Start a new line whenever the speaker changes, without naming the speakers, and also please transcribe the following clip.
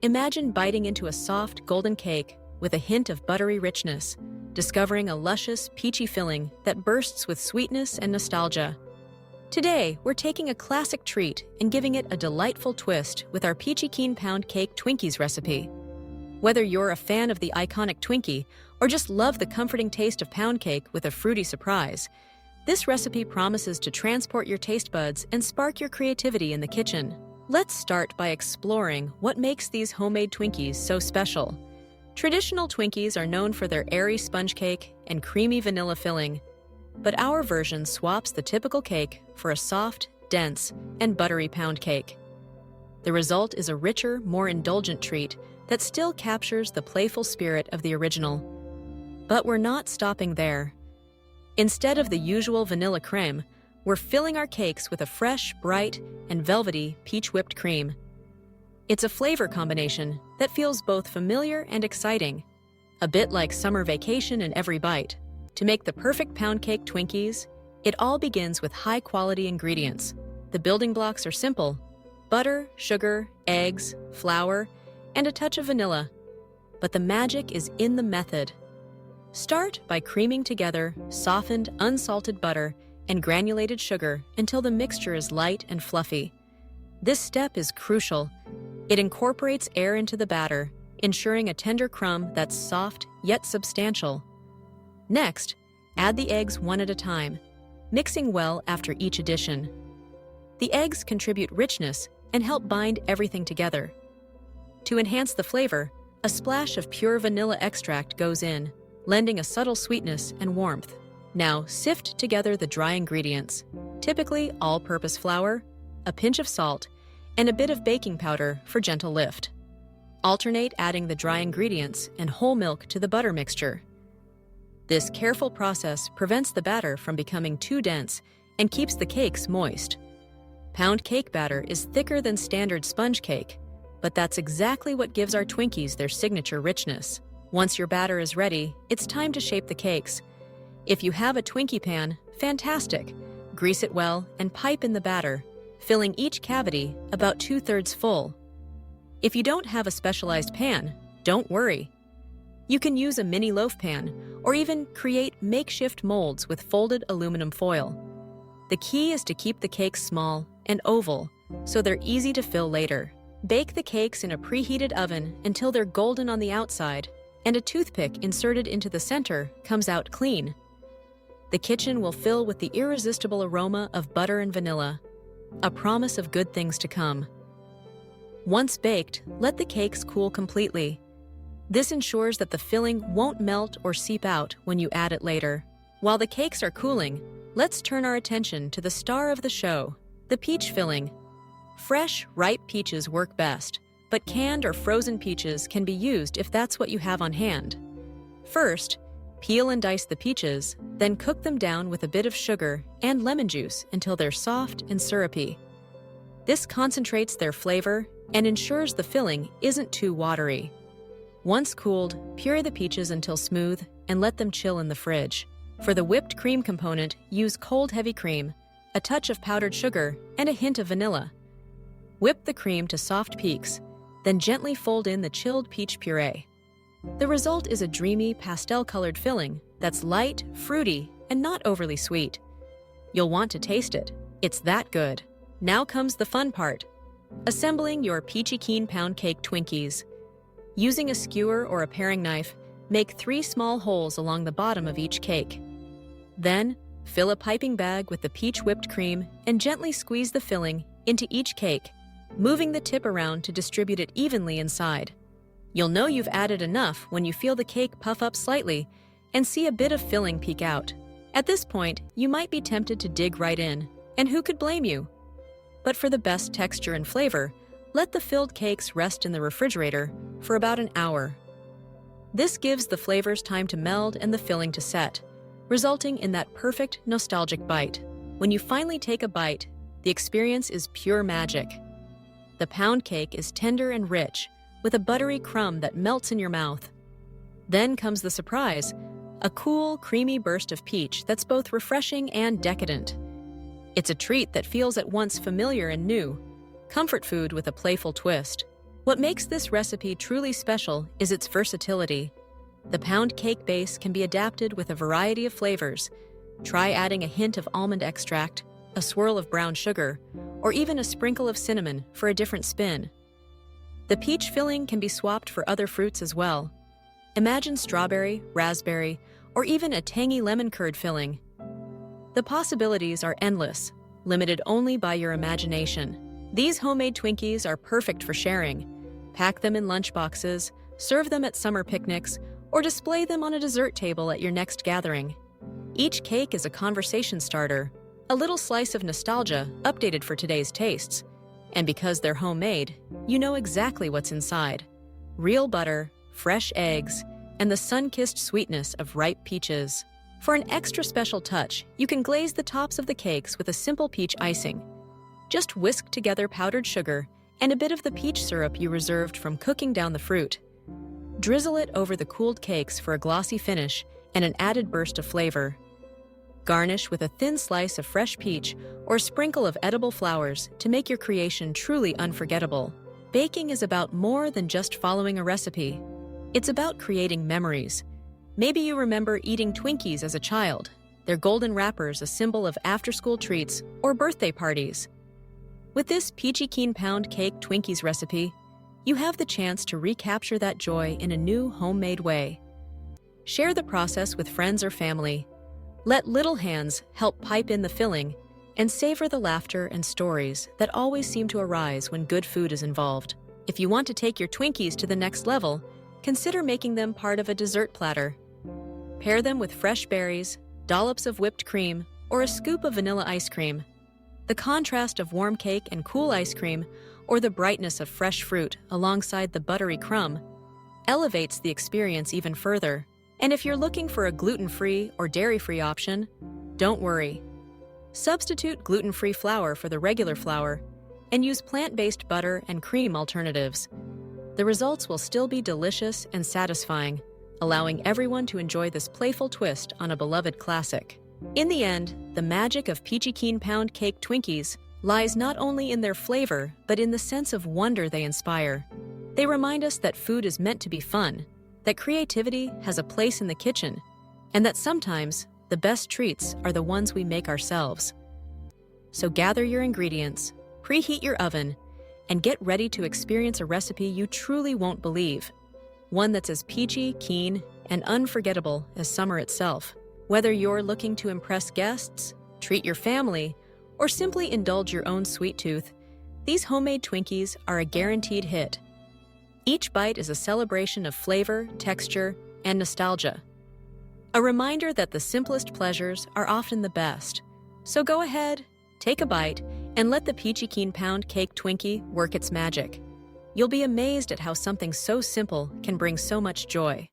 Imagine biting into a soft, golden cake with a hint of buttery richness, discovering a luscious, peachy filling that bursts with sweetness and nostalgia. Today, we're taking a classic treat and giving it a delightful twist with our Peachy Keen Pound Cake Twinkies recipe. Whether you're a fan of the iconic Twinkie or just love the comforting taste of pound cake with a fruity surprise, this recipe promises to transport your taste buds and spark your creativity in the kitchen. Let's start by exploring what makes these homemade Twinkies so special. Traditional Twinkies are known for their airy sponge cake and creamy vanilla filling, but our version swaps the typical cake for a soft, dense, and buttery pound cake. The result is a richer, more indulgent treat that still captures the playful spirit of the original. But we're not stopping there. Instead of the usual vanilla crème, we're filling our cakes with a fresh, bright, and velvety peach whipped cream. It's a flavor combination that feels both familiar and exciting, a bit like summer vacation in every bite. To make the perfect pound cake Twinkies, it all begins with high-quality ingredients. The building blocks are simple: butter, sugar, eggs, flour, and a touch of vanilla. But the magic is in the method. Start by creaming together softened, unsalted butter and granulated sugar until the mixture is light and fluffy. This step is crucial. It incorporates air into the batter, ensuring a tender crumb that's soft yet substantial. Next, add the eggs one at a time, mixing well after each addition. The eggs contribute richness and help bind everything together. To enhance the flavor, a splash of pure vanilla extract goes in, lending a subtle sweetness and warmth. Now, sift together the dry ingredients, typically all-purpose flour, a pinch of salt, and a bit of baking powder for gentle lift. Alternate adding the dry ingredients and whole milk to the butter mixture. This careful process prevents the batter from becoming too dense and keeps the cakes moist. Pound cake batter is thicker than standard sponge cake, but that's exactly what gives our Twinkies their signature richness. Once your batter is ready, it's time to shape the cakes. If you have a Twinkie pan, fantastic. Grease it well and pipe in the batter, filling each cavity about 2/3 full. If you don't have a specialized pan, don't worry. You can use a mini loaf pan or even create makeshift molds with folded aluminum foil. The key is to keep the cakes small and oval so they're easy to fill later. Bake the cakes in a preheated oven until they're golden on the outside and a toothpick inserted into the center comes out clean. The kitchen will fill with the irresistible aroma of butter and vanilla, a promise of good things to come. Once baked, let the cakes cool completely. This ensures that the filling won't melt or seep out when you add it later. While the cakes are cooling, let's turn our attention to the star of the show, the peach filling. Fresh, ripe peaches work best, but canned or frozen peaches can be used if that's what you have on hand. First, peel and dice the peaches, then cook them down with a bit of sugar and lemon juice until they're soft and syrupy. This concentrates their flavor and ensures the filling isn't too watery. Once cooled, puree the peaches until smooth and let them chill in the fridge. For the whipped cream component, use cold heavy cream, a touch of powdered sugar, and a hint of vanilla. Whip the cream to soft peaks, then gently fold in the chilled peach puree. The result is a dreamy, pastel-colored filling that's light, fruity, and not overly sweet. You'll want to taste it. It's that good. Now comes the fun part: assembling your Peachy Keen Pound Cake Twinkies. Using a skewer or a paring knife, make 3 small holes along the bottom of each cake. Then, fill a piping bag with the peach whipped cream and gently squeeze the filling into each cake, moving the tip around to distribute it evenly inside. You'll know you've added enough when you feel the cake puff up slightly and see a bit of filling peek out. At this point, you might be tempted to dig right in, and who could blame you? But for the best texture and flavor, let the filled cakes rest in the refrigerator for about an hour. This gives the flavors time to meld and the filling to set, resulting in that perfect, nostalgic bite. When you finally take a bite, the experience is pure magic. The pound cake is tender and rich, with a buttery crumb that melts in your mouth. Then comes the surprise, a cool, creamy burst of peach that's both refreshing and decadent. It's a treat that feels at once familiar and new, comfort food with a playful twist. What makes this recipe truly special is its versatility. The pound cake base can be adapted with a variety of flavors. Try adding a hint of almond extract, a swirl of brown sugar, or even a sprinkle of cinnamon for a different spin. The peach filling can be swapped for other fruits as well. Imagine strawberry, raspberry, or even a tangy lemon curd filling. The possibilities are endless, limited only by your imagination. These homemade Twinkies are perfect for sharing. Pack them in lunchboxes, serve them at summer picnics, or display them on a dessert table at your next gathering. Each cake is a conversation starter, a little slice of nostalgia updated for today's tastes. And because they're homemade, you know exactly what's inside. Real butter, fresh eggs, and the sun-kissed sweetness of ripe peaches. For an extra special touch, you can glaze the tops of the cakes with a simple peach icing. Just whisk together powdered sugar and a bit of the peach syrup you reserved from cooking down the fruit. Drizzle it over the cooled cakes for a glossy finish and an added burst of flavor. Garnish with a thin slice of fresh peach or a sprinkle of edible flowers to make your creation truly unforgettable. Baking is about more than just following a recipe. It's about creating memories. Maybe you remember eating Twinkies as a child, their golden wrappers a symbol of after-school treats or birthday parties. With this Peachy Keen Pound Cake Twinkies recipe, you have the chance to recapture that joy in a new homemade way. Share the process with friends or family. Let little hands help pipe in the filling and savor the laughter and stories that always seem to arise when good food is involved. If you want to take your Twinkies to the next level, consider making them part of a dessert platter. Pair them with fresh berries, dollops of whipped cream, or a scoop of vanilla ice cream. The contrast of warm cake and cool ice cream, or the brightness of fresh fruit alongside the buttery crumb, elevates the experience even further. And if you're looking for a gluten-free or dairy-free option, don't worry. Substitute gluten-free flour for the regular flour and use plant-based butter and cream alternatives. The results will still be delicious and satisfying, allowing everyone to enjoy this playful twist on a beloved classic. In the end, the magic of Peachy Keen Pound Cake Twinkies lies not only in their flavor, but in the sense of wonder they inspire. They remind us that food is meant to be fun, that creativity has a place in the kitchen, and that sometimes the best treats are the ones we make ourselves. So gather your ingredients, preheat your oven, and get ready to experience a recipe you truly won't believe. One that's as peachy, keen, and unforgettable as summer itself. Whether you're looking to impress guests, treat your family, or simply indulge your own sweet tooth, these homemade Twinkies are a guaranteed hit. Each bite is a celebration of flavor, texture, and nostalgia. A reminder that the simplest pleasures are often the best. So go ahead, take a bite, and let the Peachy Keen Pound Cake Twinkie work its magic. You'll be amazed at how something so simple can bring so much joy.